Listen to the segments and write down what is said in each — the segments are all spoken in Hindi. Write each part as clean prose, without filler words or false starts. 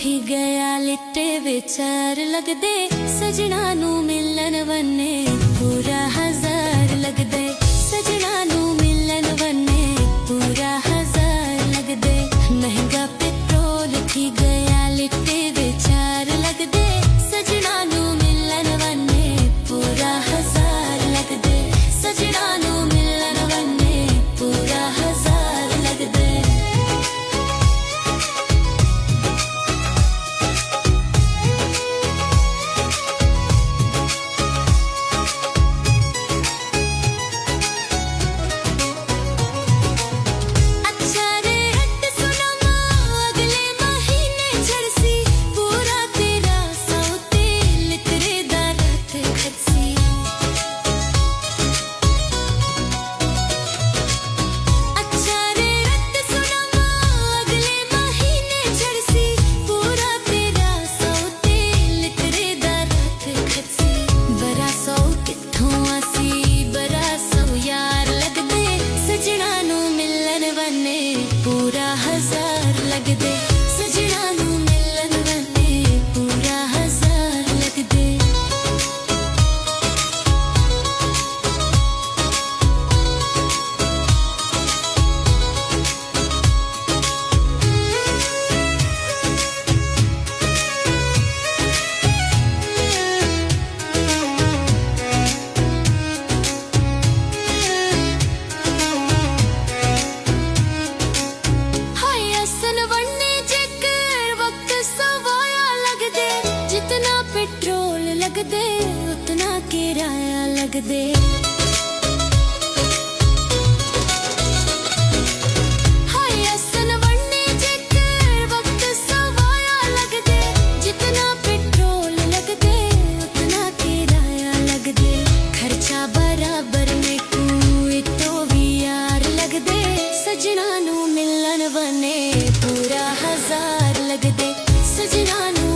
उठी गया लिटे विचार लगदे सजना नू मिलन वने पूरा 1000 लगदे सजना नू मिलन वने पूरा 1000 लगदे महंगा पेट्रोल उठी गया लिटे विचार लगदे सजना नू मिलन वने पूरा 1000 लगदे सजना नू मिलन वने पूरा 1000 लगदे। पूरा 1000 लगदे सजना नू मिलन वने पूरा 1000 लगदे। जितना पेट्रोल लगदे उतना किराया लगदे हाय असन वन्ने जेकर वक्त सवाया लगदे जितना पेट्रोल लगदे उतना किराया लगदे खर्चा बराबर में कोई तो भी यार लगदे सजना नू मिलन वने पूरा 1000 लगदे सजना नू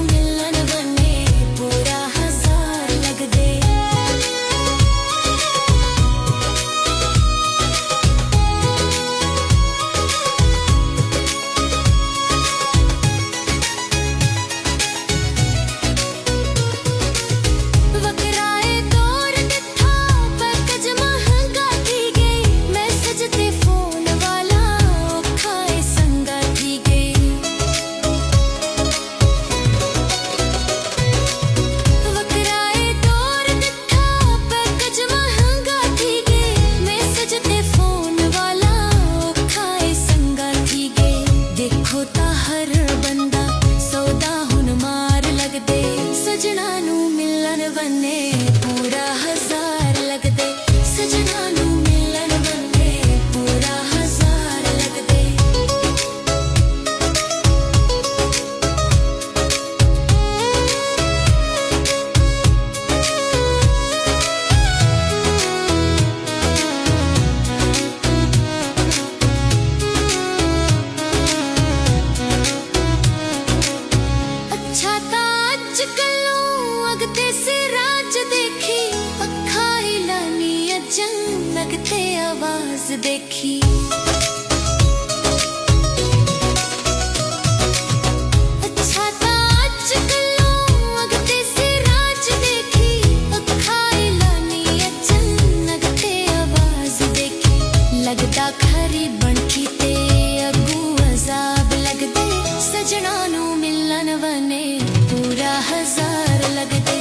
सजना नू मिलन वने पूरा 1000 लगदे सजना नू मिलन वने पूरा 1000 लगदे। अच्छा ता अजकल लगते से राज देखी पक्खा हिलानी अचानक ते आवाज देखी अच्छा ता अजकल लगते से राज देखी पक्खा हिलानी अचानक ते आवाज देखी लगदा खरी बनकी ते अगू अजाब लगदे सजना नू मिलन वने पूरा 1000 लगदे।